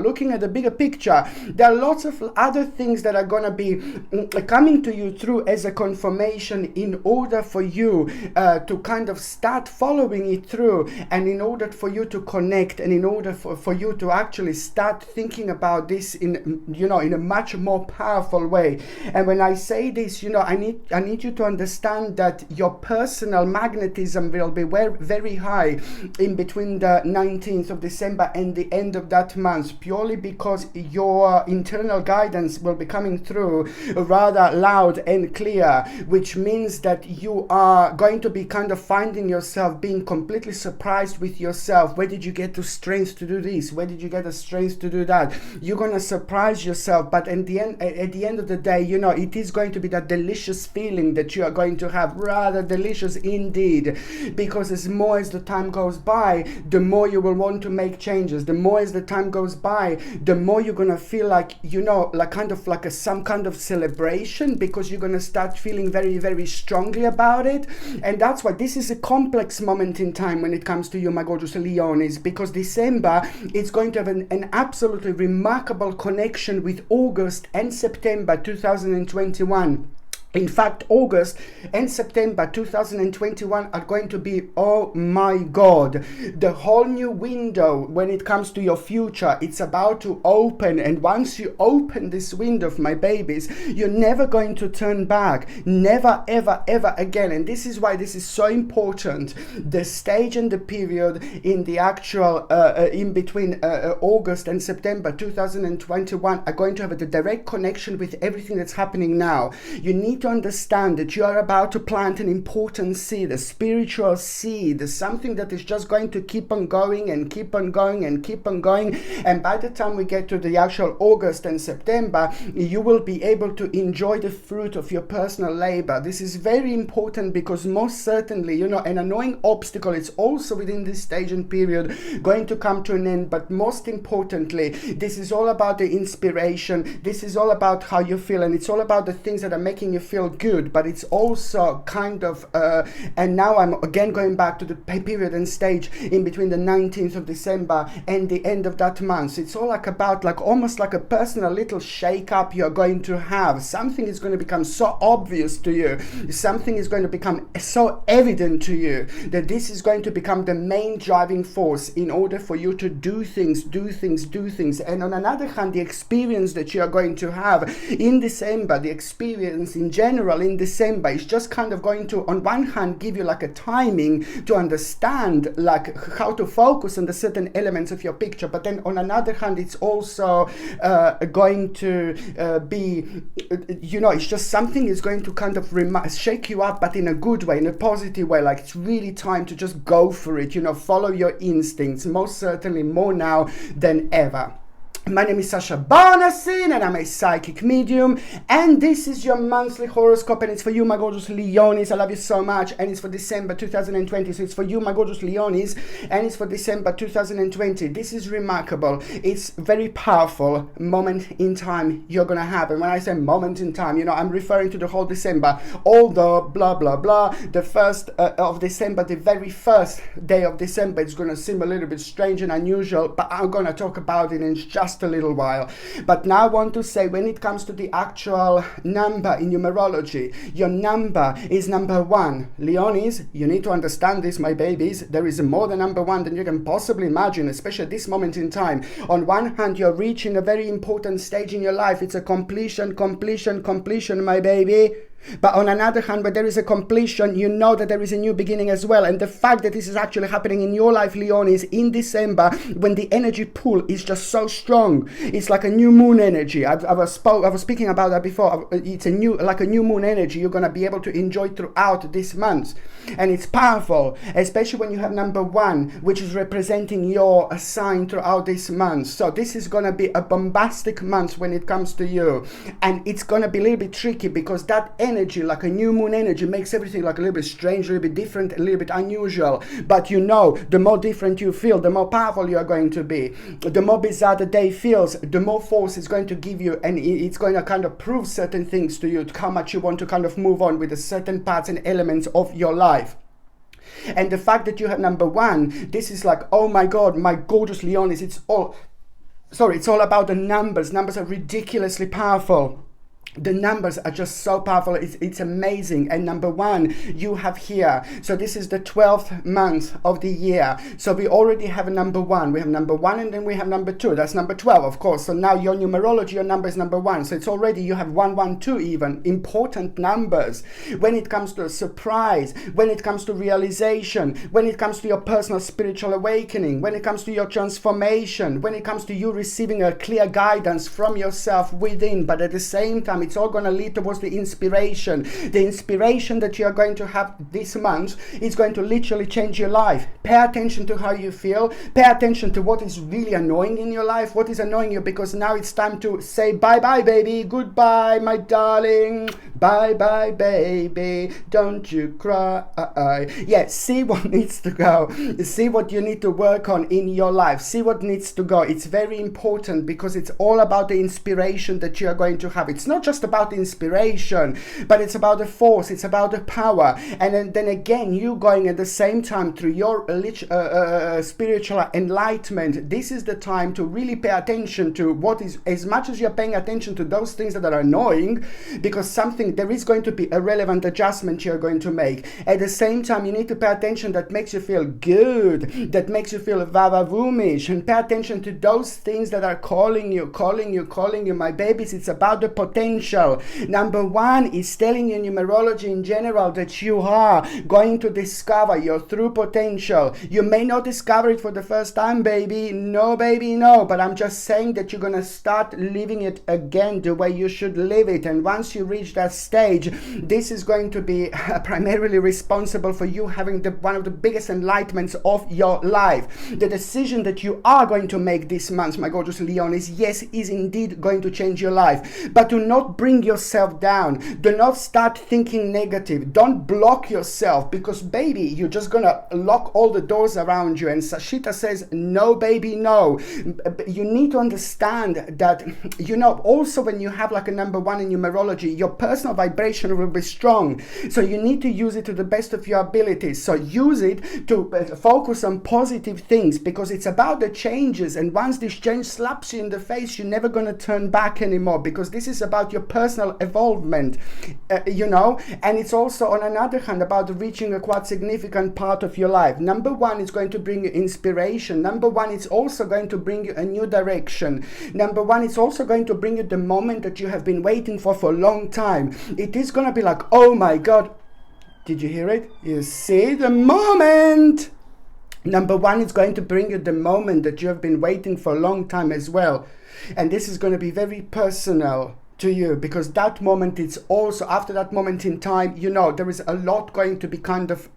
looking at the bigger picture, there are lots of other things that are going to be coming to you through as a confirmation in order for you to kind of start following it through, and in order for you to connect, and in order for you to actually start thinking about this in, you know, in a much more powerful way. And when I say this, you know, I need you to understand that your personal magnetism will be very high in between the 19th of December and the end of that month, purely because your internal guidance will be coming through rather loud and clear, which means that you are going to be kind of finding yourself being completely surprised with yourself. Where did you get the strength to do this? Where did you get the strength to do that? You're going to surprise yourself, but at the end of the day, you know, it is going to be that delicious feeling that you are going to have, rather delicious indeed, because as more as the time goes by, the more you will want to make changes. The more as the time goes by, the more you're going to feel like, you know, like kind of like some kind of celebration, because you're going to start feeling very strongly about it. And that's why this is a complex moment in time when it comes to you, my gorgeous Leonis, because December is going to have an absolutely remarkable connection with August and September 2021. In fact, August and September 2021 are going to be, oh my God, the whole new window when it comes to your future. It's about to open, and once you open this window, my babies, you're never going to turn back. Never, ever again. And this is why this is so important. The stage and the period in the actual, in between August and September 2021 are going to have a direct connection with everything that's happening now. You need to understand that you are about to plant an important seed, a spiritual seed, something that is just going to keep on going and keep on going and keep on going. And by the time we get to the actual August and September, you will be able to enjoy the fruit of your personal labor. This is very important, because most certainly, you know, an annoying obstacle is also within this stage and period going to come to an end. But most importantly, this is all about the inspiration. This is all about how you feel, and it's all about the things that are making you feel good. But it's also kind of and now I'm again going back to the period and stage in between the 19th of December and the end of that month. It's all like about like almost like a personal little shake up you're going to have. Something is going to become so obvious to you, something is going to become so evident to you, that this is going to become the main driving force in order for you to do things. And on another hand, the experience that you are going to have in December, the experience in general in December, is just kind of going to, on one hand, give you like a timing to understand like how to focus on the certain elements of your picture. But then on another hand, it's also going to be, you know, it's just something is going to kind of shake you up, but in a good way, in a positive way. Like it's really time to just go for it, you know, follow your instincts, most certainly more now than ever. My name is Sasha Bonasin, and I'm a psychic medium, and this is your monthly horoscope, and it's for you, my gorgeous Leonis. I love you so much, and it's for December 2020. So it's for you, my gorgeous Leonis, and it's for December 2020. This is remarkable. It's very powerful moment in time you're gonna have. And when I say moment in time, you know, I'm referring to the whole December. Although blah blah, the 1st of December, the very first day of December, it's gonna seem a little bit strange and unusual, but I'm gonna talk about it in just a little while. But now I want to say, when it comes to the actual number in numerology, your number is number 1. Leonis, you need to understand this, my babies. There is more than number 1 than you can possibly imagine, especially at this moment in time. On one hand, you're reaching a very important stage in your life. It's a completion, my baby. But on another hand, when there is a completion, you know that there is a new beginning as well. And the fact that this is actually happening in your life, Leonis, in December, when the energy pull is just so strong, it's like a new moon energy. I was speaking about that before. It's like a new moon energy you're going to be able to enjoy throughout this month. And it's powerful, especially when you have number 1, which is representing your sign throughout this month. So this is going to be a bombastic month when it comes to you. And it's going to be a little bit tricky, because that energy, like a new moon energy, makes everything like a little bit strange, a little bit different, a little bit unusual. But you know, the more different you feel, the more powerful you are going to be. The more bizarre the day feels, the more force it's going to give you, and it's going to kind of prove certain things to you, how much you want to kind of move on with the certain parts and elements of your life. And the fact that you have number 1, this is like, oh my God, my gorgeous Leonis, it's all sorry, it's all about the numbers. Numbers are ridiculously powerful. The numbers are just so powerful. It's amazing. And number one, you have here. So this is the 12th month of the year. So we already have a number one. We have number one and then we have number two. That's number 12, of course. So now your numerology, your number is number one. So it's already, you have 112 even. Important numbers. When it comes to a surprise, when it comes to realization, when it comes to your personal spiritual awakening, when it comes to your transformation, when it comes to you receiving a clear guidance from yourself within, but at the same time, it's all going to lead towards the inspiration. The inspiration that you are going to have this month is going to literally change your life. Pay attention to how you feel. Pay attention to what is really annoying in your life. What is annoying you, because now it's time to say bye-bye, baby. Goodbye, my darling. Bye-bye, baby. Don't you cry. Yeah, see what needs to go. See what you need to work on in your life. See what needs to go. It's very important because it's all about the inspiration that you are going to have. It's not just about the inspiration, but it's about the force, it's about the power. And then again, you going at the same time through your spiritual enlightenment. This is the time to really pay attention to what is, as much as you're paying attention to those things that are annoying, because there is going to be a relevant adjustment you're going to make. At the same time, you need to pay attention that makes you feel good, that makes you feel vavavoomish, and pay attention to those things that are calling you, my babies. It's about the potential. Number one is telling you numerology in general that you are going to discover your true potential. You may not discover it for the first time, baby. No, baby, no. But I'm just saying that you're going to start living it again the way you should live it. And once you reach that stage, this is going to be primarily responsible for you having one of the biggest enlightenments of your life. The decision that you are going to make this month, my gorgeous Leon, is indeed going to change your life. But do not bring yourself down. Do not start thinking negative. Don't block yourself, because baby, you're just gonna lock all the doors around you. And Sashita says, no, baby, no. You need to understand that, also when you have like a number one in numerology, your personal vibration will be strong. So you need to use it to the best of your abilities. So use it to focus on positive things, because it's about the changes. And once this change slaps you in the face, you're never going to turn back anymore, because this is about your personal evolvement, and it's also, on another hand, about reaching a quite significant part of your life. Number one is going to bring you inspiration. Number one, it's also going to bring you a new direction. Number one, it's also going to bring you the moment that you have been waiting for a long time. It is going to be like, oh my God, did you hear it? You see the moment. Number one is going to bring you the moment that you have been waiting for a long time as well. And this is going to be very personal to you, because that moment, it's also, after that moment in time, there is a lot going to be kind of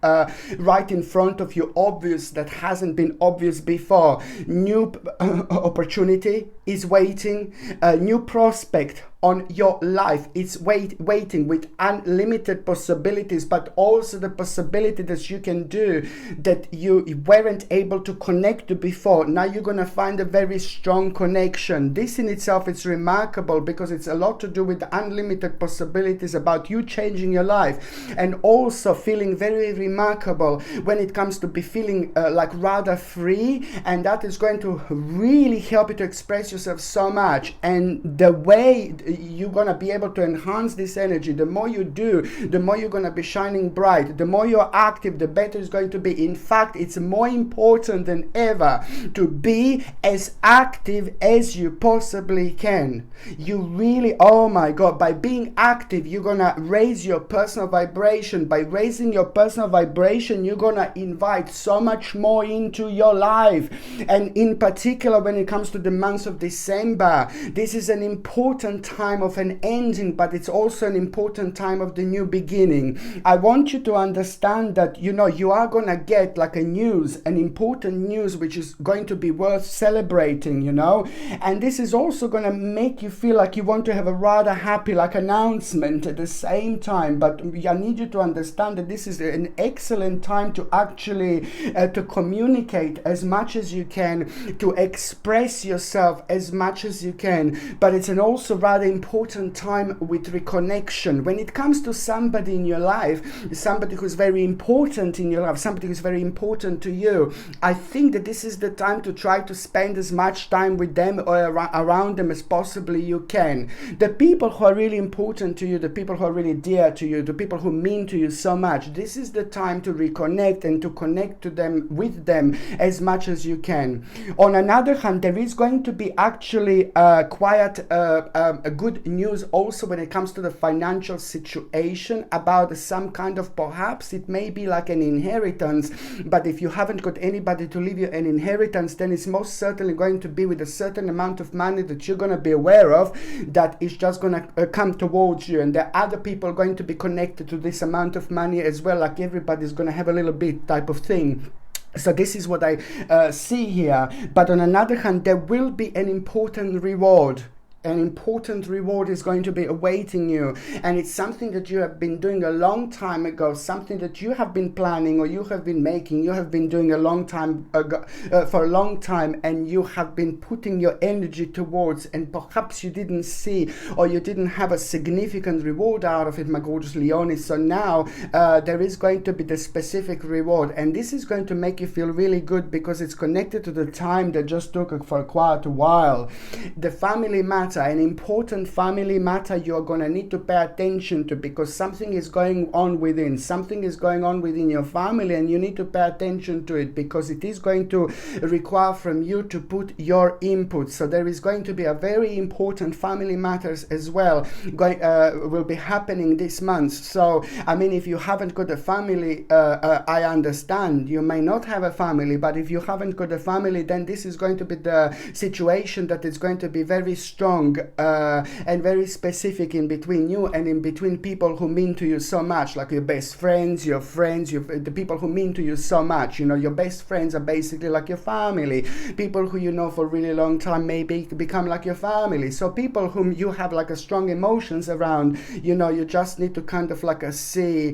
right in front of you, obvious, that hasn't been obvious before. New opportunity is waiting, a new prospect on your life. It's waiting with unlimited possibilities, but also the possibility that you can do that you weren't able to connect to before. Now you're going to find a very strong connection. This in itself is remarkable, because it's a lot to do with unlimited possibilities, about you changing your life, and also feeling very remarkable when it comes to be feeling like rather free. And that is going to really help you to express yourself so much. And the way you're going to be able to enhance this energy, the more you do, the more you're going to be shining bright. The more you're active, the better it's going to be. In fact, it's more important than ever to be as active as you possibly can. You really, oh my God, by being active, you're going to raise your personal vibration. By raising your personal vibration, you're going to invite so much more into your life. And in particular, when it comes to the month of December, this is an important time of an ending, but it's also an important time of the new beginning. I want you to understand that, you are going to get like an important news, which is going to be worth celebrating, and this is also going to make you feel like you want to have a rather happy like announcement at the same time. But I need you to understand that this is an excellent time to actually to communicate as much as you can, to express yourself as much as you can. But it's an also rather important time with reconnection. When it comes to somebody in your life, somebody who's very important in your life, somebody who's very important to you, I think that this is the time to try to spend as much time with them or around them as possibly you can. The people who are really important to you, the people who are really dear to you, the people who mean to you so much, this is the time to reconnect and to connect to them, with them as much as you can. On another hand, there is going to be actually quite a good news also when it comes to the financial situation about some kind of, perhaps it may be like an inheritance, but if you haven't got anybody to leave you an inheritance, then it's most certainly going to be with a certain amount of money that you're going to be aware of that is just going to come towards you, and there are other people going to be connected to this amount of money as well, like everybody's going to have a little bit type of thing. So this is what I see here. But on another hand, there will be an important reward. An important reward is going to be awaiting you, and it's something that you have been doing a long time ago, something that you have been planning or you have been making, you have been doing a long time ago, for a long time, and you have been putting your energy towards, and perhaps you didn't see or you didn't have a significant reward out of it, my gorgeous Leonis. So now there is going to be the specific reward, and this is going to make you feel really good because it's connected to the time that just took for quite a while. The family matter, an important family matter, you're going to need to pay attention to, because something is going on within, something is going on within your family, and you need to pay attention to it because it is going to require from you to put your input. So there is going to be a very important family matters as well will be happening this month. So I mean, if you haven't got a family, I understand you may not have a family, but if you haven't got a family, then this is going to be the situation that is going to be very strong and very specific in between you and in between people who mean to you so much, like your best friends, the people who mean to you so much. You know, your best friends are basically like your family. People who you know for a really long time maybe become like your family. So people whom you have like a strong emotions around, you know, you just need to kind of like see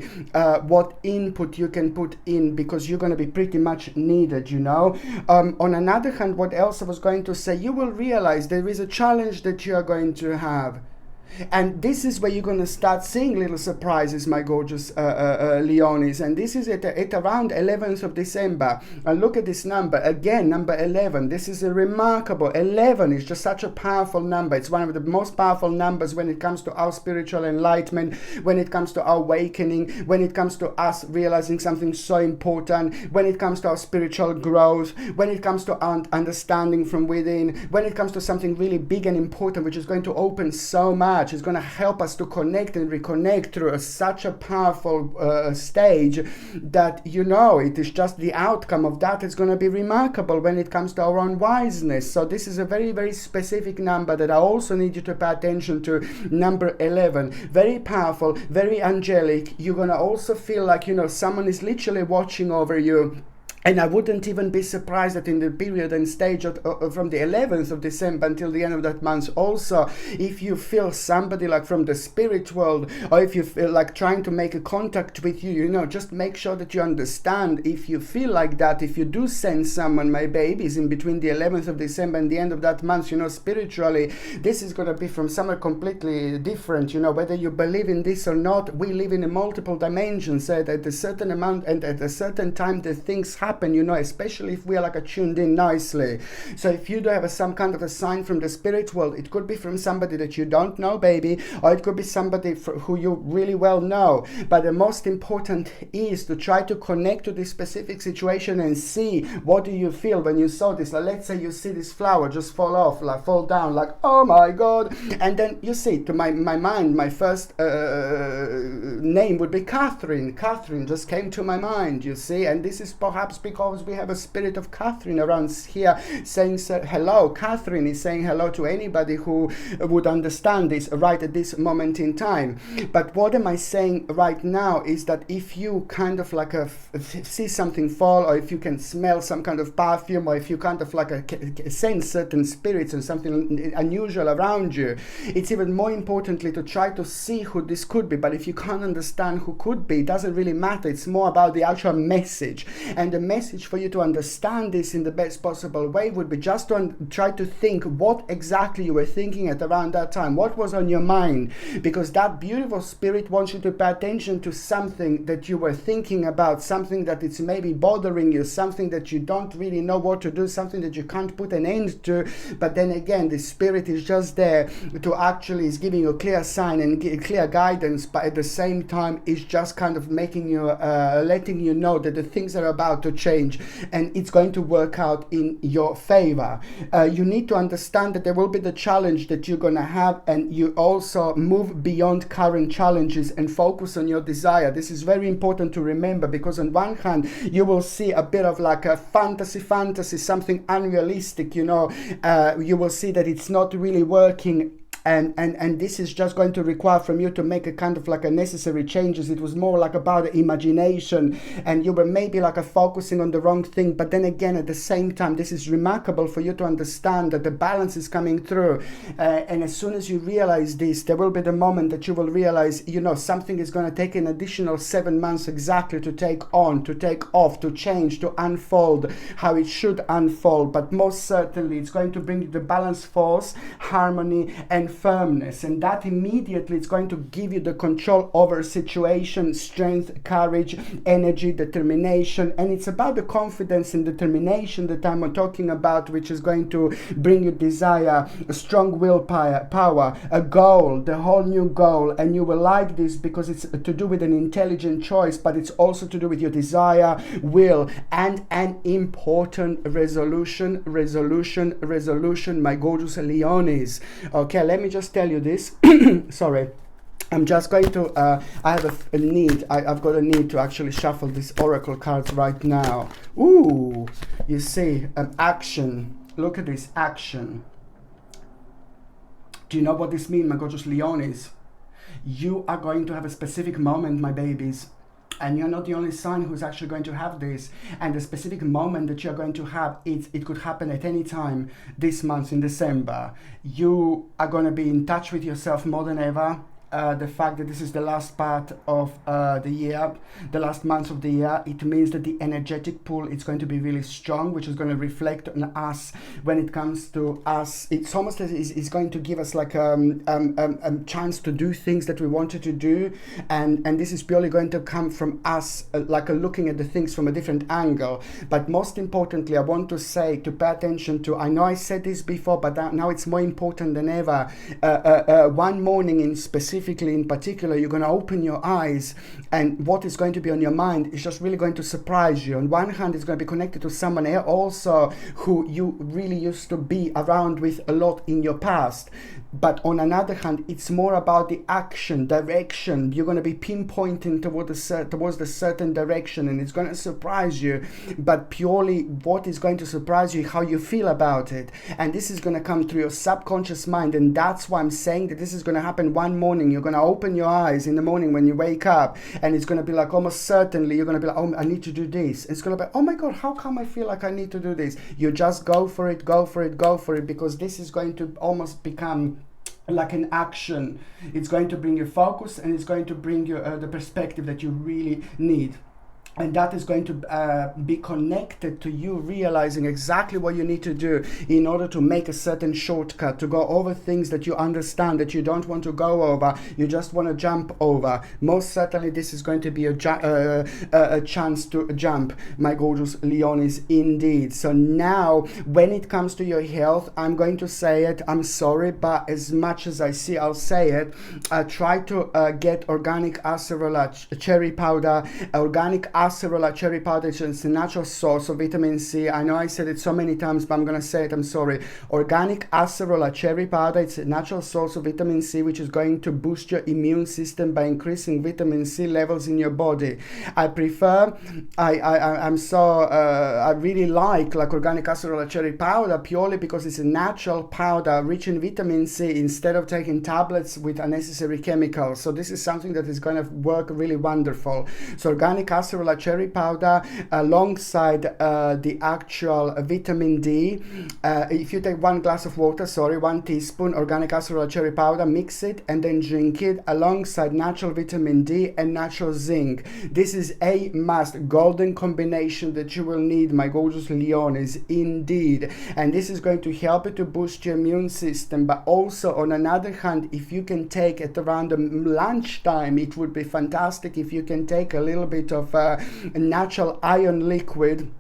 what input you can put in, because you're going to be pretty much needed, you know. On another hand, what else I was going to say, you will realize there is a challenge that you are going to have. And this is where you're going to start seeing little surprises, my gorgeous Leonis. And this is at around 11th of December. And look at this number. Again, number 11. This is a remarkable. 11 is just such a powerful number. It's one of the most powerful numbers when it comes to our spiritual enlightenment, when it comes to our awakening, when it comes to us realizing something so important, when it comes to our spiritual growth, when it comes to our understanding from within, when it comes to something really big and important, which is going to open so much. It's going to help us to connect and reconnect through such a powerful stage that, you know, it is just the outcome of that is going to be remarkable when it comes to our own wiseness. So this is a very, very specific number that I also need you to pay attention to. Number 11, very powerful, very angelic. You're going to also feel like, you know, someone is literally watching over you. And I wouldn't even be surprised that in the period and stage from the 11th of December until the end of that month also, if you feel somebody like from the spirit world, or if you feel like trying to make a contact with you, you know, just make sure that you understand, if you feel like that, if you do sense someone, my babies, in between the 11th of December and the end of that month, you know, spiritually, this is going to be from somewhere completely different, you know, whether you believe in this or not. We live in a multiple dimensions at a certain amount and at a certain time the things happen, you know, especially if we are like tuned in nicely. So if you do have some kind of a sign from the spirit world, it could be from somebody that you don't know, baby, or it could be somebody who you really well know. But the most important is to try to connect to this specific situation and see, what do you feel when you saw this? Like, let's say you see this flower just fall down, like, oh my God. And then you see, to my mind, my first name would be Catherine. Catherine just came to my mind, you see, and this is perhaps because we have a spirit of Catherine around here saying hello. Catherine is saying hello to anybody who would understand this right at this moment in time. But what am I saying right now is that if you kind of like see something fall, or if you can smell some kind of perfume, or if you kind of like sense certain spirits and something unusual around you, it's even more importantly to try to see who this could be. But if you can't understand who could be, it doesn't really matter. It's more about the actual message. And the message for you to understand this in the best possible way would be just to try to think what exactly you were thinking at around that time. What was on your mind? Because that beautiful spirit wants you to pay attention to something that you were thinking about, something that it's maybe bothering you, something that you don't really know what to do, something that you can't put an end to. But then again, the spirit is just there to actually is giving you a clear sign and clear guidance, but at the same time is just kind of making you letting you know that the things are about to change and it's going to work out in your favor. You need to understand that there will be the challenge that you're going to have, and you also move beyond current challenges and focus on your desire. This is very important to remember, because on one hand you will see a bit of like a fantasy, something unrealistic, you know. You will see that it's not really working. And this is just going to require from you to make a kind of like a necessary changes. It was more like about imagination, and you were maybe like a focusing on the wrong thing. But then again, at the same time, this is remarkable for you to understand that the balance is coming through. And as soon as you realize this, there will be the moment that you will realize, you know, something is going to take an additional 7 months exactly to take on, to take off, to change, to unfold how it should unfold. But most certainly it's going to bring you the balance, force, harmony, and firmness, and that immediately is going to give you the control over situation, strength, courage, energy, determination. And it's about the confidence and determination that I'm talking about, which is going to bring you desire, a strong willpower, a goal, the whole new goal. And you will like this because it's to do with an intelligent choice, but it's also to do with your desire, will, and an important resolution, my gorgeous Leones. Okay, let me just tell you this. Sorry, I'm just going to I have a need. I've got a need to actually shuffle these oracle cards right now. Ooh, you see, action. Look at this, action. Do you know what this means, my gorgeous Leones? You are going to have a specific moment, my babies. And you're not the only sign who's actually going to have this. And the specific moment that you're going to have, it could happen at any time this month in December. You are going to be in touch with yourself more than ever. The fact that this is the last part of the year, the last month of the year, it means that the energetic pull is going to be really strong, which is going to reflect on us when it comes to us. It's almost as it's going to give us like a chance to do things that we wanted to do, and this is purely going to come from us, like looking at the things from a different angle. But most importantly, I want to say to pay attention to, I know I said this before, but now it's more important than ever. One morning in particular, you're going to open your eyes, and what is going to be on your mind is just really going to surprise you. On one hand, it's going to be connected to someone else also who you really used to be around with a lot in your past. But on another hand, it's more about the action, direction. You're going to be pinpointing towards the certain direction, and it's going to surprise you. But purely what is going to surprise you, how you feel about it. And this is going to come through your subconscious mind. And that's why I'm saying that this is going to happen one morning. You're going to open your eyes in the morning when you wake up, and it's going to be like almost certainly you're going to be like, oh, I need to do this. It's going to be, oh my God, how come I feel like I need to do this? You just go for it, because this is going to almost become like an action. It's going to bring you focus, and it's going to bring you the perspective that you really need. And that is going to be connected to you realizing exactly what you need to do in order to make a certain shortcut, to go over things that you understand that you don't want to go over, you just want to jump over. Most certainly this is going to be a chance to jump, my gorgeous Leones, indeed. So now, when it comes to your health, I'm going to say it, I'm sorry, but as much as I see, I'll say it. Try to get organic acerola cherry powder. Organic acerola cherry powder is a natural source of vitamin C. I know I said it so many times, but I'm going to say it, I'm sorry. Organic acerola cherry powder, it's a natural source of vitamin C, which is going to boost your immune system by increasing vitamin C levels in your body. I prefer, I really like organic acerola cherry powder purely because it's a natural powder rich in vitamin C instead of taking tablets with unnecessary chemicals. So this is something that is going to work really wonderful. So organic acerola cherry powder alongside the actual vitamin D. If you take 1 glass of water, 1 teaspoon organic acerola cherry powder, mix it and then drink it alongside natural vitamin D and natural zinc. This is a must, golden combination that you will need, my gorgeous Leonis, indeed. And this is going to help you to boost your immune system. But also, on another hand, if you can take it around lunchtime, it would be fantastic if you can take a little bit of natural iron liquid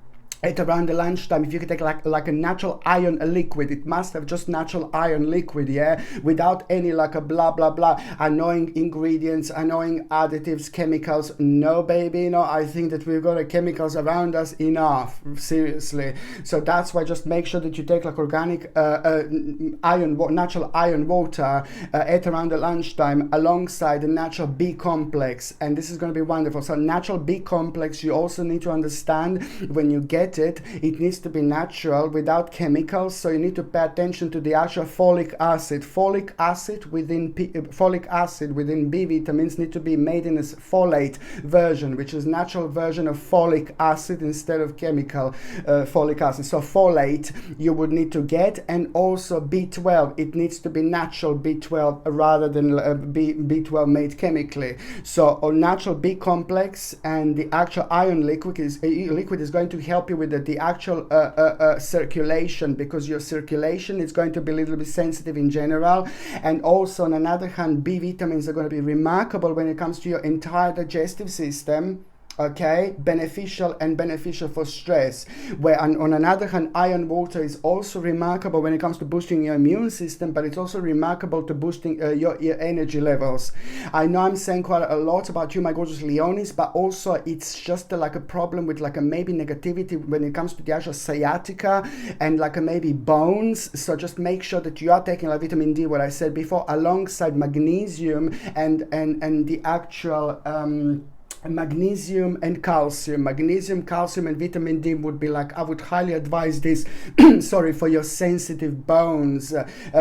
at around the lunchtime. If you can take like a natural iron liquid, it must have just natural iron liquid, yeah, without any like a blah blah blah annoying ingredients, annoying additives, chemicals. No baby, no, I think that we've got chemicals around us enough, seriously. So that's why just make sure that you take like organic natural iron water at around the lunchtime alongside the natural B complex, and this is going to be wonderful. So natural B complex, you also need to understand when you get it needs to be natural without chemicals, so you need to pay attention to the actual folic acid. Folic acid within B vitamins need to be made in a folate version, which is natural version of folic acid instead of chemical folic acid. So folate you would need to get, and also B12, it needs to be natural B12 rather than B12 made chemically. So on natural B complex and the actual iron liquid is going to help you with the actual circulation, because your circulation is going to be a little bit sensitive in general. And also on another hand, B vitamins are going to be remarkable when it comes to your entire digestive system. Okay, beneficial for stress. Where on another hand, iron water is also remarkable when it comes to boosting your immune system, but it's also remarkable to boosting your energy levels. I know I'm saying quite a lot about you, my gorgeous Leonis, but also it's just like a problem with like a maybe negativity when it comes to the actual sciatica and like a maybe bones. So just make sure that you are taking like vitamin D, what I said before, alongside magnesium and the actual magnesium and calcium. Magnesium, calcium and vitamin D would be like, I would highly advise this sorry, for your sensitive bones,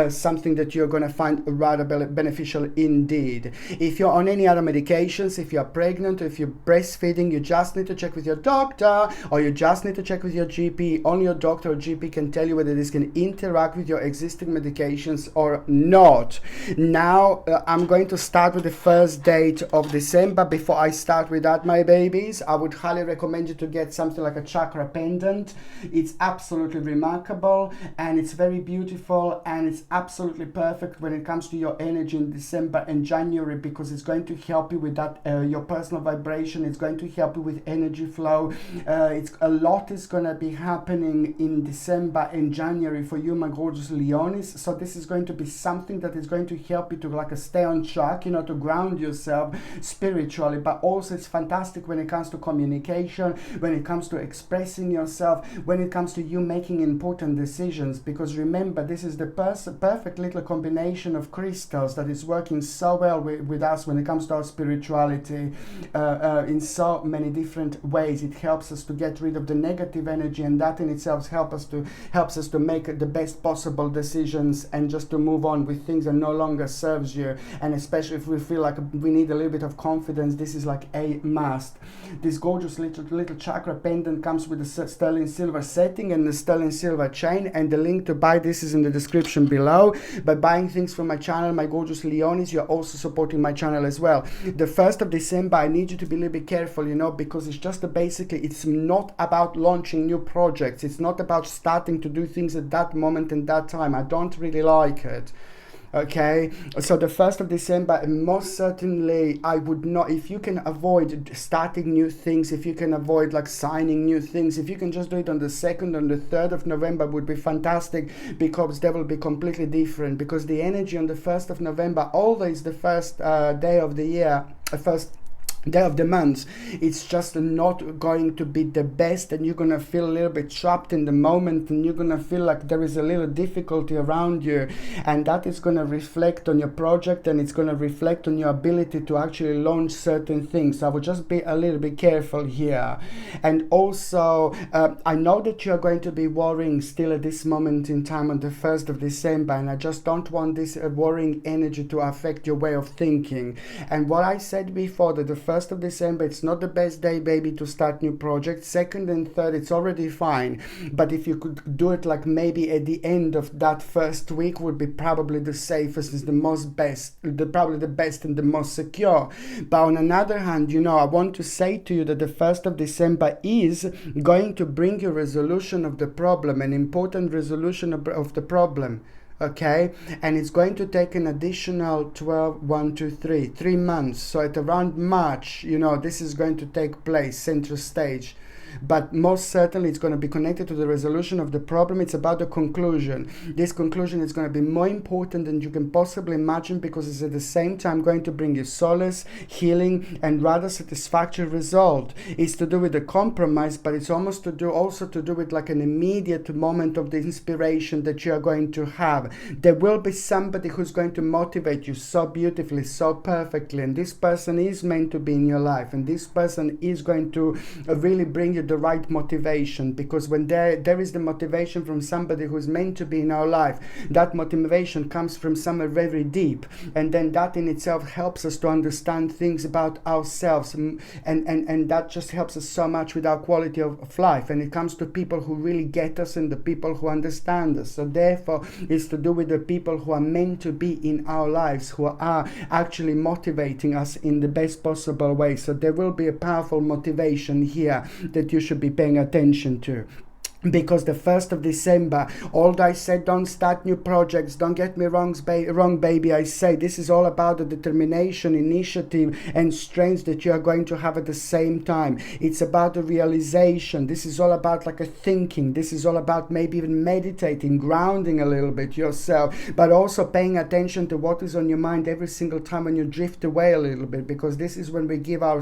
something that you're going to find rather beneficial indeed. If you're on any other medications, if you're pregnant, or if you're breastfeeding, you just need to check with your doctor, or you just need to check with your GP. Only your doctor or GP can tell you whether this can interact with your existing medications or not. Now I'm going to start with the first date of December. Before I start with that, my babies, I would highly recommend you to get something like a chakra pendant. It's absolutely remarkable and it's very beautiful, and it's absolutely perfect when it comes to your energy in December and January, because it's going to help you with that your personal vibration. It's going to help you with energy flow. It's a lot is going to be happening in December and January for you, my gorgeous Leonis. So this is going to be something that is going to help you to like stay on track, you know, to ground yourself spiritually, but also it's fantastic when it comes to communication, when it comes to expressing yourself, when it comes to you making important decisions. Because remember, this is the perfect little combination of crystals that is working so well with us when it comes to our spirituality in so many different ways. It helps us to get rid of the negative energy, and that in itself helps us to make the best possible decisions and just to move on with things that no longer serves you. And especially if we feel like we need a little bit of confidence, this is like a must. This gorgeous little chakra pendant comes with a sterling silver setting and the sterling silver chain, and the link to buy this is in the description below. By buying things from my channel, my gorgeous Leonis, you're also supporting my channel as well. The 1st of December, I need you to be a little bit careful, you know, because it's just basically, it's not about launching new projects. It's not about starting to do things at that moment and that time. I don't really like it. Okay, so the 1st of December, most certainly I would not, if you can avoid starting new things, if you can avoid like signing new things, if you can just do it on the 2nd and the 3rd of November would be fantastic, because they will be completely different. Because the energy on the 1st of November, always the first day of the year, first day of the month, it's just not going to be the best, and you're gonna feel a little bit trapped in the moment, and you're gonna feel like there is a little difficulty around you, and that is gonna reflect on your project, and it's gonna reflect on your ability to actually launch certain things. So I would just be a little bit careful here. And also I know that you're going to be worrying still at this moment in time on the 1st of December, and I just don't want this worrying energy to affect your way of thinking. And what I said before, that the 1st 1st of December, it's not the best day, baby, to start new projects. 2nd and 3rd, it's already fine. But if you could do it like maybe at the end of that first week, would be probably the safest, is the most best, probably the best and the most secure. But on another hand, you know, I want to say to you that the 1st of December is going to bring you resolution of the problem, an important resolution of the problem. Okay, and it's going to take an additional 3 months. So at around March, you know, this is going to take place, center stage. But most certainly it's going to be connected to the resolution of the problem. It's about the conclusion. This conclusion is going to be more important than you can possibly imagine, because it's at the same time going to bring you solace, healing, and rather satisfactory result. It's to do with the compromise, but it's almost also to do with like an immediate moment of the inspiration that you are going to have. There will be somebody who's going to motivate you so beautifully, so perfectly, and this person is meant to be in your life, and this person is going to really bring you the right motivation, because when there is the motivation from somebody who's meant to be in our life, that motivation comes from somewhere very deep, and then that in itself helps us to understand things about ourselves, and that just helps us so much with our quality of life. And it comes to people who really get us and the people who understand us. So therefore it's to do with the people who are meant to be in our lives, who are actually motivating us in the best possible way. So there will be a powerful motivation here that you should be paying attention to. Because the 1st of December, although I said don't start new projects, don't get me wrong, baby, I say this is all about the determination, initiative, and strength that you are going to have at the same time. It's about the realization. This is all about like a thinking. This is all about maybe even meditating, grounding a little bit yourself, but also paying attention to what is on your mind every single time when you drift away a little bit, because this is when we give our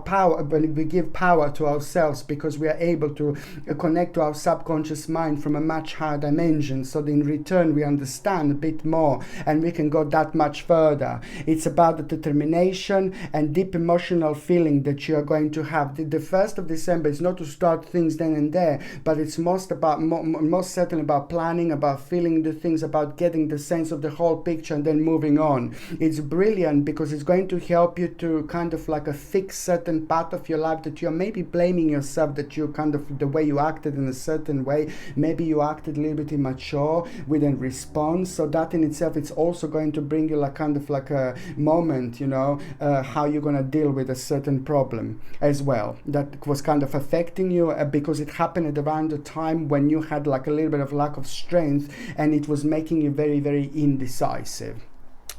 power, when we give power to ourselves, because we are able to connect to our subconscious mind from a much higher dimension, so that in return we understand a bit more and we can go that much further. It's about the determination and deep emotional feeling that you are going to have. The 1st of December is not to start things then and there, but it's most certainly about planning, about feeling the things, about getting the sense of the whole picture and then moving on. It's brilliant because it's going to help you to kind of like fix certain part of your life that you're maybe blaming yourself, that you kind of the way you acted in a certain way, maybe you acted a little bit immature within response. So that in itself, it's also going to bring you like kind of like a moment, you know, how you're going to deal with a certain problem as well that was kind of affecting you, because it happened at around the time when you had like a little bit of lack of strength, and it was making you very, very indecisive.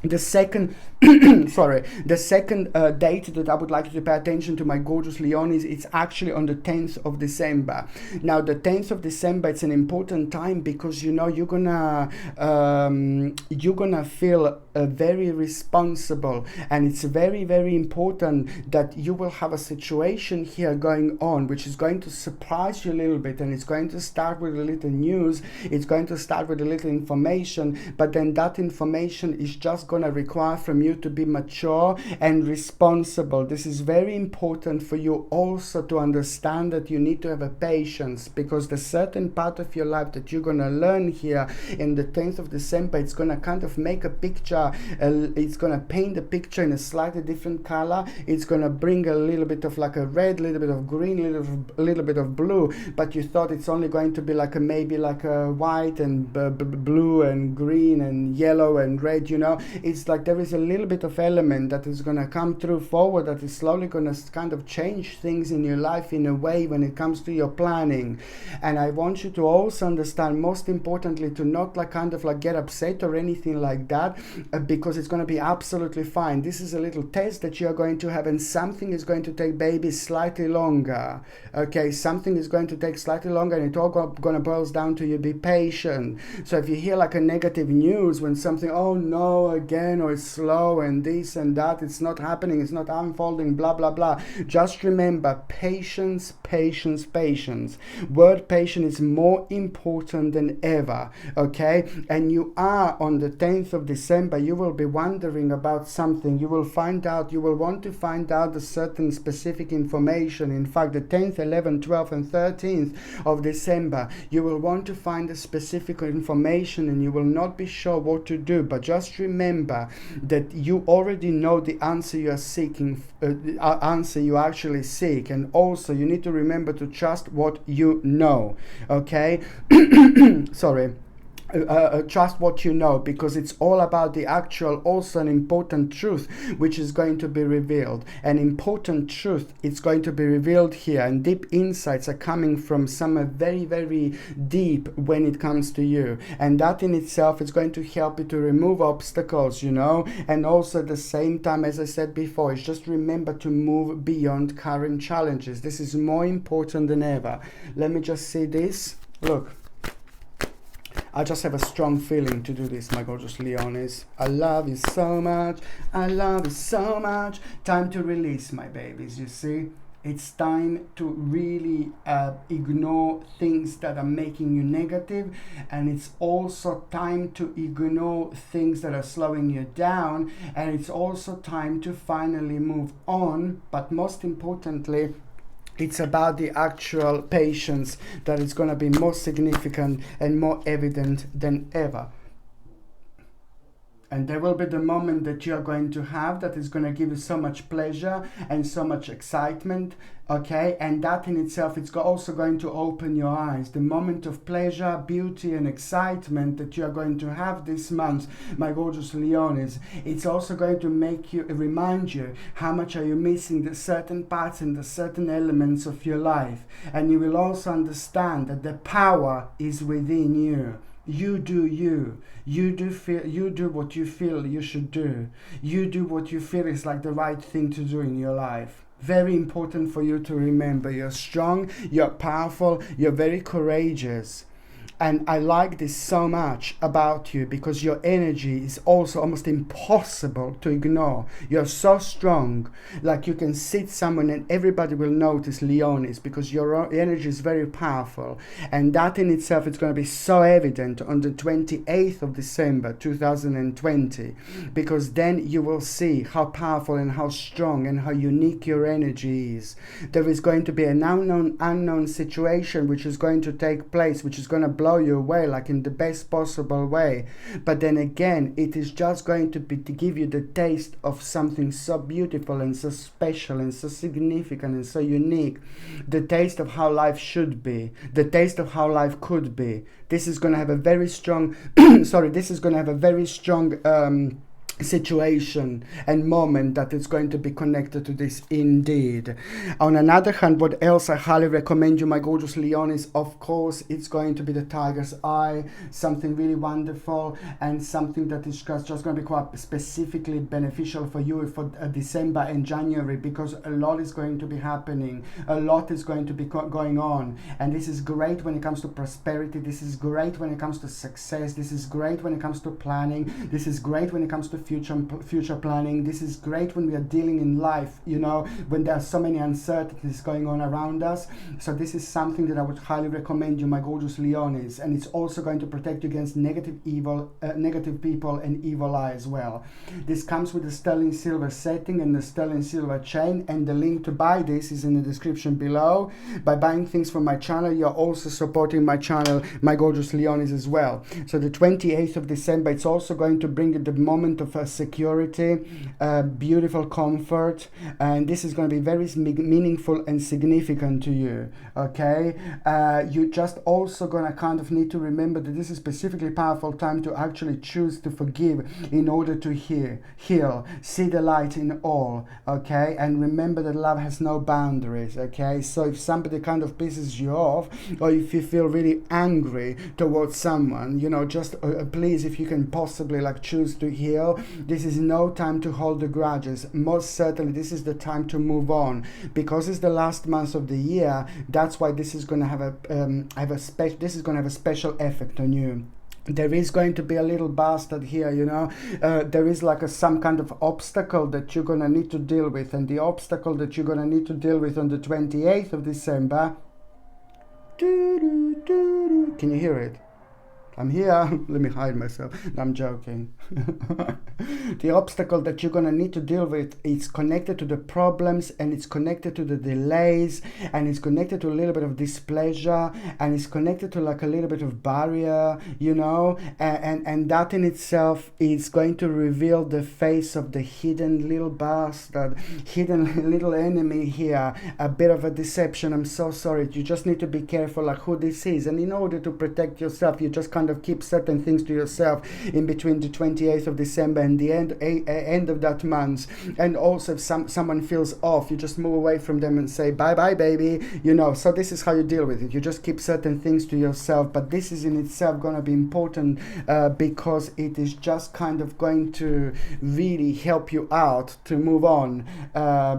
The second the second date that I would like you to pay attention to, my gorgeous Leonis, it's actually on the 10th of December. Now the 10th of December, it's an important time because you know you're gonna feel very responsible, and it's very, very important that you will have a situation here going on which is going to surprise you a little bit, and it's going to start with a little news, it's going to start with a little information, but then that information is just going to require from you to be mature and responsible. This is very important for you also to understand that you need to have a patience, because the certain part of your life that you're going to learn here in the 10th of December, it's going to kind of make a picture, it's going to paint the picture in a slightly different color. It's going to bring a little bit of like a red, little bit of green, little bit of blue, but you thought it's only going to be like a maybe like a white and blue and green and yellow and red, you know. It's like there is a little bit of element that is going to come through forward, that is slowly going to kind of change things in your life in a way when it comes to your planning. And I want you to also understand, most importantly, to not like kind of like get upset or anything like that, because it's going to be absolutely fine. This is a little test that you are going to have, and something is going to take, baby, slightly longer. Okay, something is going to take slightly longer, and it all going to boils down to you be patient. So if you hear like a negative news when something, oh no, again, or it's slow and this and that, it's not happening, it's not unfolding, blah blah blah, just remember, patience, patience, patience. Word patient is more important than ever. Okay, and you are on the 10th of December, you will be wondering about something, you will want to find out a certain specific information. In fact, the 10th, 11th, 12th and 13th of December, you will want to find a specific information, and you will not be sure what to do. But just remember, remember that you already know the answer you are seeking, answer you actually seek. And also you need to remember to trust what you know, okay? Sorry. Trust what you know, because it's all about the actual, also an important truth which is going to be revealed. An important truth, it's going to be revealed here, and deep insights are coming from somewhere very, very deep when it comes to you, and that in itself is going to help you to remove obstacles, you know. And also at the same time, as I said before, is just remember to move beyond current challenges. This is more important than ever. Let me just see this. Look, I just have a strong feeling to do this, my gorgeous Leonis. I love you so much. I love you so much. Time to release, my babies, you see. It's time to really ignore things that are making you negative. And it's also time to ignore things that are slowing you down. And it's also time to finally move on. But most importantly, it's about the actual patience that is going to be more significant and more evident than ever. And there will be the moment that you are going to have that is going to give you so much pleasure and so much excitement, okay? And that in itself, it's also going to open your eyes. The moment of pleasure, beauty and excitement that you are going to have this month, my gorgeous Leonis, it's also going to make you, remind you how much are you missing the certain parts and the certain elements of your life. And you will also understand that the power is within you. You do you. You do what you feel you should do. You do what you feel is like the right thing to do in your life. Very important for you to remember. You're strong, you're powerful, you're very courageous. And I like this so much about you, because your energy is also almost impossible to ignore. You're so strong, like you can sit somewhere and everybody will notice Leonis, because your energy is very powerful. And that in itself is going to be so evident on the 28th of December 2020, because then you will see how powerful and how strong and how unique your energy is. There is going to be an unknown situation which is going to take place, which is going to blow you away, like in the best possible way. But then again, it is just going to be to give you the taste of something so beautiful and so special and so significant and so unique. The taste of how life should be, the taste of how life could be. This is going to have a very strong this is going to have a very strong situation and moment that is going to be connected to this indeed. On another hand, what else I highly recommend you, my gorgeous Leonis, of course, it's going to be the tiger's eye, something really wonderful and something that is just going to be quite specifically beneficial for you for December and January, because a lot is going to be happening, a lot is going to be going on, and this is great when it comes to prosperity, this is great when it comes to success, this is great when it comes to planning, this is great when it comes to future planning. This is great when we are dealing in life, you know, when there are so many uncertainties going on around us. So this is something that I would highly recommend you, my gorgeous Leonis, and it's also going to protect you against negative people and evil eye as well. This comes with the sterling silver setting and the sterling silver chain, and the link to buy this is in the description below. By buying things from my channel, you're also supporting my channel, my gorgeous Leonis, as well. So the 28th of December, it's also going to bring you the moment of security, beautiful comfort, and this is going to be very meaningful and significant to you, okay? You just also going to kind of need to remember that this is specifically powerful time to actually choose to forgive in order to heal, see the light in all, okay? And remember that love has no boundaries, okay? So if somebody kind of pisses you off, or if you feel really angry towards someone, you know, just please, if you can possibly like choose to heal, this is no time to hold the grudges. Most certainly this is the time to move on, because it's the last month of the year. That's why this is going to have a special effect on you. There is going to be a little bastard here, you know. There is like some kind of obstacle that you're going to need to deal with, and the obstacle that you're going to need to deal with on the 28th of December, can you hear it? I'm here. Let me hide myself. No, I'm joking. The obstacle that you're going to need to deal with is connected to the problems, and it's connected to the delays, and it's connected to a little bit of displeasure, and it's connected to like a little bit of barrier, you know, and that in itself is going to reveal the face of the hidden little bastard, hidden little enemy here, a bit of a deception. I'm so sorry. You just need to be careful like who this is, and in order to protect yourself, you just kind of keep certain things to yourself in between the 28th of December and the end of that month. And also if someone feels off, you just move away from them and say bye bye baby, you know. So this is how you deal with it. You just keep certain things to yourself, but this is in itself going to be important because it is just kind of going to really help you out to move on,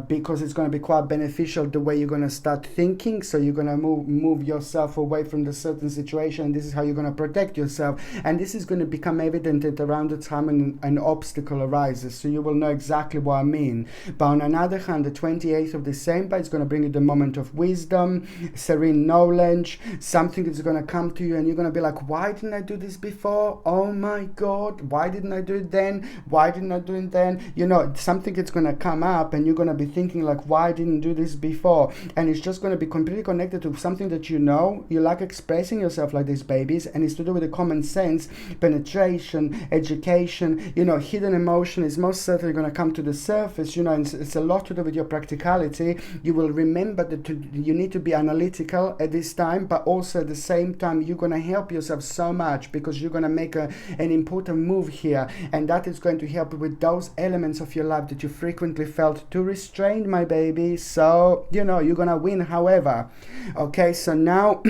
because it's going to be quite beneficial the way you're going to start thinking. So you're going to move yourself away from the certain situation. This is how you're going to protect yourself, and this is going to become evident at around the time an obstacle arises, so you will know exactly what I mean. But on another hand, the 28th of December is going to bring you the moment of wisdom, serene knowledge, something that's going to come to you and you're going to be like, why didn't I do this before? Oh my God, why didn't I do it then? Why didn't I do it then? You know, something that's going to come up and you're going to be thinking like, why didn't I do this before? And it's just going to be completely connected to something that you know, you like expressing yourself like these babies, and it's to do with the common sense, penetration, education, you know, hidden emotion is most certainly going to come to the surface, you know, and it's a lot to do with your practicality. You will remember that you need to be analytical at this time, but also at the same time, you're going to help yourself so much because you're going to make an important move here, and that is going to help with those elements of your life that you frequently felt too restrained, my baby. So, you know, you're going to win however. Okay, so now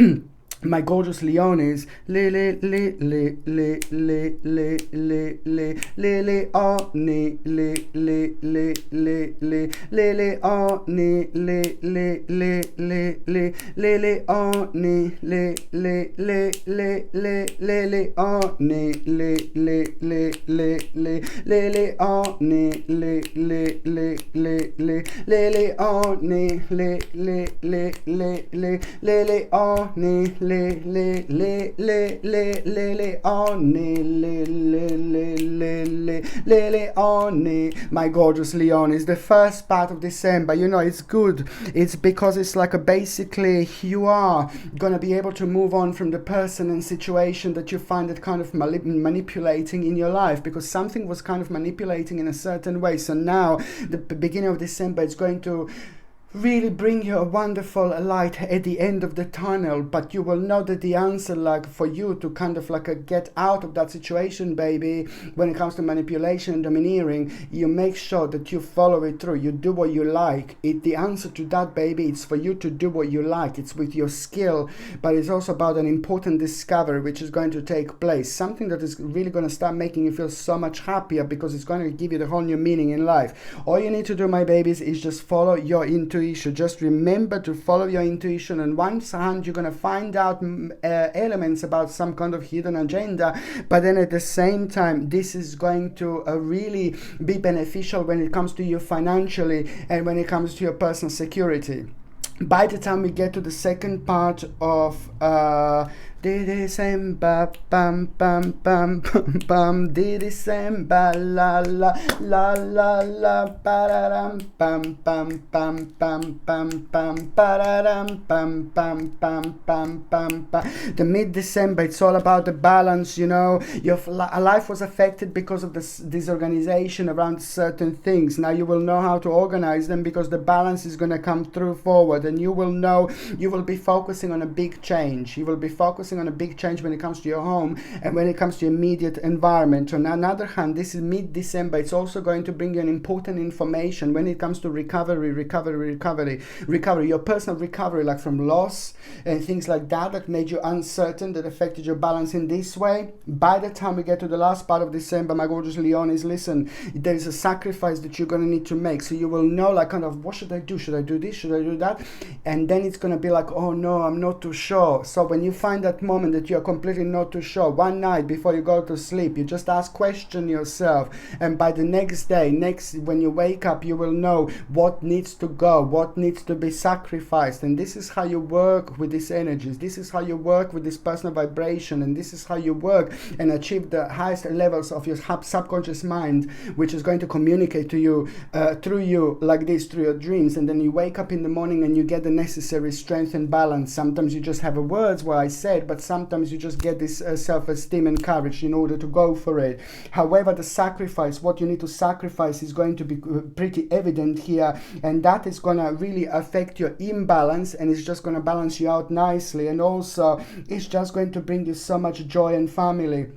my gorgeous Leonis, Leonis, my gorgeous Leonis. The first part of December, you know, it's good. It's because it's like basically you are gonna be able to move on from the person and situation that you find it kind of manipulating in your life, because something was kind of manipulating in a certain way. So now the beginning of December is going to really bring you a wonderful light at the end of the tunnel, but you will know that the answer, like for you to kind of like get out of that situation, baby, when it comes to manipulation and domineering, you make sure that you follow it through. You do what you like. The answer to that, baby, it's for you to do what you like. It's with your skill, but it's also about an important discovery which is going to take place, something that is really going to start making you feel so much happier, because it's going to give you the whole new meaning in life. All you need to do, my babies, is just follow your intuition. Just remember to follow your intuition, and once hand you're going to find out elements about some kind of hidden agenda, but then at the same time this is going to really be beneficial when it comes to you financially and when it comes to your personal security. By the time we get to the second part of December, bam bam bam bam bam, December, la la la la la, pararam pam pam pam pam pam pam, pararam pam pam pam pam pam pam. The mid-December, it's all about the balance, you know. Your life was affected because of this disorganization around certain things. Now you will know how to organize them, because the balance is going to come through forward, and you will know, you will be focusing on a big change. You will be focusing on a big change when it comes to your home and when it comes to your immediate environment. On the other hand, this is mid-December. It's also going to bring you an important information when it comes to recovery, your personal recovery, like from loss and things like that that made you uncertain, that affected your balance in this way. By the time we get to the last part of December, my gorgeous Leonis, listen, there is a sacrifice that you're going to need to make. So you will know, like, kind of, what should I do? Should I do this? Should I do that? And then it's going to be like, oh no, I'm not too sure. So when you find that moment that you're completely not too sure. One night before you go to sleep, you just question yourself, and by the next day, when you wake up, you will know what needs to go, what needs to be sacrificed. And this is how you work with these energies. This is how you work with this personal vibration, and this is how you work and achieve the highest levels of your subconscious mind, which is going to communicate to you through you like this, through your dreams. And then you wake up in the morning and you get the necessary strength and balance. Sometimes you just have words what I said, but sometimes you just get this self-esteem and courage in order to go for it. However, the sacrifice, what you need to sacrifice, is going to be pretty evident here, and that is going to really affect your imbalance, and it's just going to balance you out nicely. And also it's just going to bring you so much joy and family,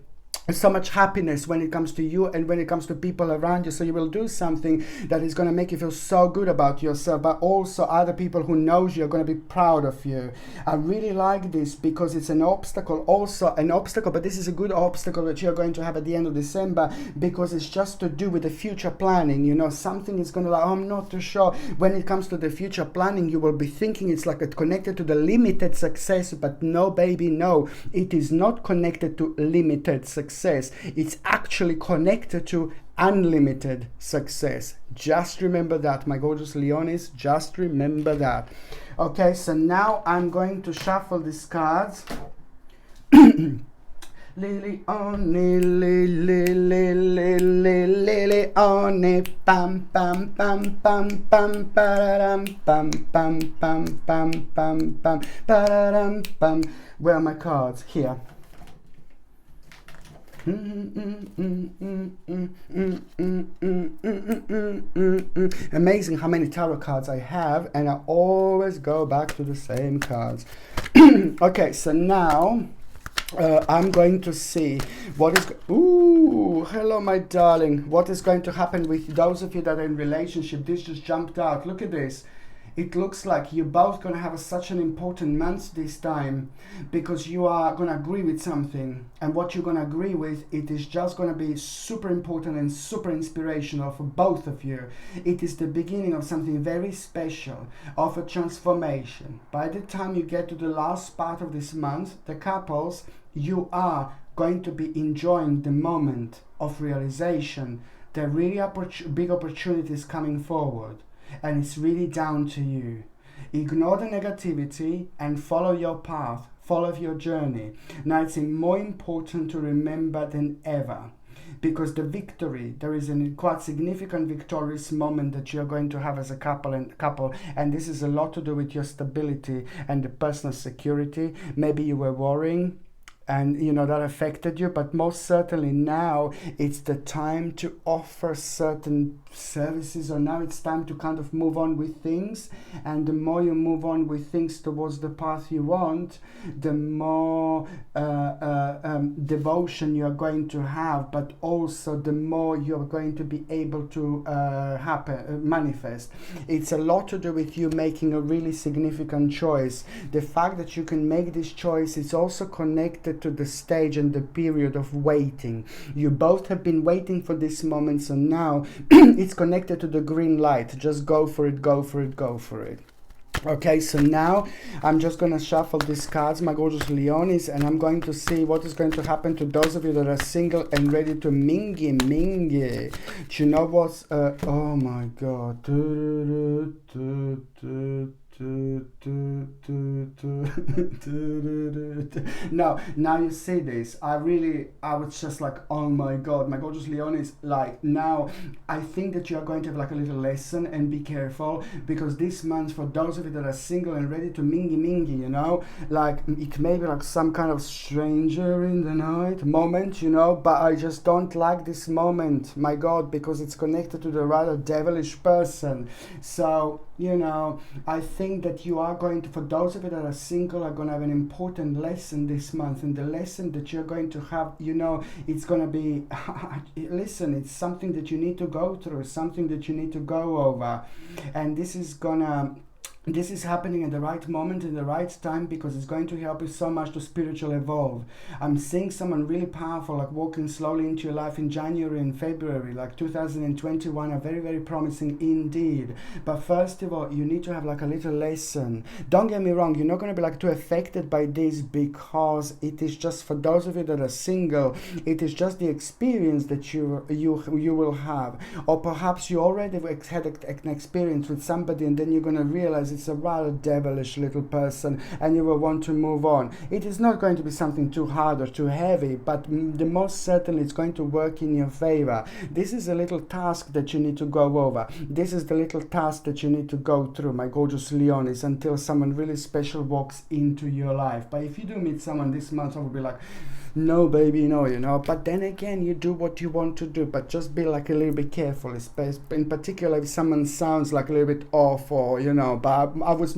so much happiness when it comes to you and when it comes to people around you. So you will do something that is going to make you feel so good about yourself, but also other people who knows you are going to be proud of you. I really like this because it's an obstacle, also an obstacle, but this is a good obstacle that you're going to have at the end of December, because it's just to do with the future planning. You know, something is going to like, oh, I'm not too sure. When it comes to the future planning, you will be thinking it's like connected to the limited success, but no, baby, no, it is not connected to limited success. It's actually connected to unlimited success. Just remember that, my gorgeous Leonis. Just remember that. Okay, so now I'm going to shuffle these cards. Lily on lily lily lily lily on pam pam pam pam pam pararam pam pam pam pam pam pam pararam pam. Where are my cards? Here. Amazing how many tarot cards I have, and I always go back to the same cards. Okay, so now I'm going to see what is ooh, hello my darling, what is going to happen with those of you that are in relationship. This just jumped out. Look at this. It looks like you're both going to have such an important month this time, because you are going to agree with something, and what you're going to agree with, it is just going to be super important and super inspirational for both of you. It is the beginning of something very special, of a transformation. By the time you get to the last part of this month, the couples, you are going to be enjoying the moment of realization. There are really big opportunities coming forward. And it's really down to you. Ignore the negativity and follow your path, follow your journey. Now it's more important to remember than ever, because the victory, there is a quite significant victorious moment that you're going to have as a couple, and this is a lot to do with your stability and the personal security. Maybe you were worrying, and you know that affected you, but most certainly now it's the time to offer certain services, or now it's time to kind of move on with things. And the more you move on with things towards the path you want, the more devotion you are going to have, but also the more you're going to be able to manifest. It's a lot to do with you making a really significant choice. The fact that you can make this choice is also connected to the stage and the period of waiting. You both have been waiting for this moment, so now it's connected to the green light. Just go for it, go for it, go for it. Okay, so now I'm just going to shuffle these cards, my gorgeous Leonis, and I'm going to see what is going to happen to those of you that are single and ready to mingy. Do you know what's oh my god. Now you see this, I was just like, oh my god, my gorgeous Leonis, like now I think that you are going to have like a little lesson, and be careful, because this month, for those of you that are single and ready to mingy, you know, like it may be like some kind of stranger in the night moment, you know, but I just don't like this moment, my god, because it's connected to the rather devilish person. So, you know, I think that you are going to, for those of you that are single, are going to have an important lesson this month. And the lesson that you're going to have, you know, it's going to be, listen, it's something that you need to go through, something that you need to go over. And this is going to This is happening at the right moment, in the right time, because it's going to help you so much to spiritually evolve. I'm seeing someone really powerful, like walking slowly into your life in January and February, like 2021 are very, very promising indeed. But first of all, you need to have like a little lesson. Don't get me wrong, you're not going to be like too affected by this, because it is just for those of you that are single, it is just the experience that you will have. Or perhaps you already had an experience with somebody, and then you're going to realize it's a rather devilish little person and you will want to move on. It is not going to be something too hard or too heavy, but the most certainly it's going to work in your favor. This is a little task that you need to go over. This is the little task that you need to go through, my gorgeous Leonis, until someone really special walks into your life. But if you do meet someone this month, I will be like, no baby, no, you know. But then again, you do what you want to do, but just be like a little bit careful, in particular if someone sounds like a little bit off, or you know. But I would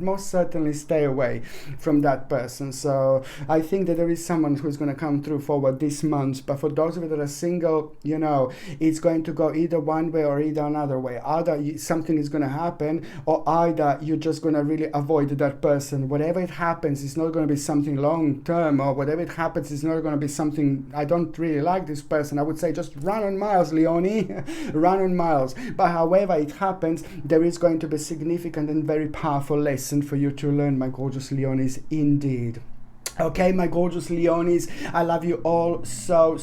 most certainly stay away from that person. So I think that there is someone who's going to come through forward this month. But for those of you that are single, you know, it's going to go either one way or either another way. Either something is going to happen, or either you're just going to really avoid that person. Whatever it happens, it's not going to be something long term, or whatever it happens, it's not going to be something, I don't really like this person. I would say just run on miles, Leonie. Run on miles. But however it happens, there is going to be a significant and very powerful lesson for you to learn, my gorgeous Leonis, indeed. Okay, my gorgeous Leonis, I love you all so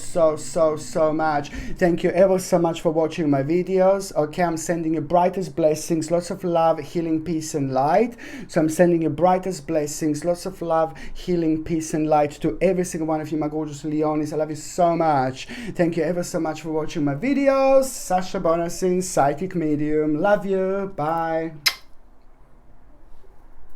much. Thank you ever so much for watching my videos. Okay, I'm sending you brightest blessings, lots of love, healing, peace and light. So I'm sending you brightest blessings, lots of love, healing, peace and light to every single one of you, my gorgeous Leonis. I love you so much. Thank you ever so much for watching my videos. Sasha Bonasin, Psychic Medium. Love you. Bye.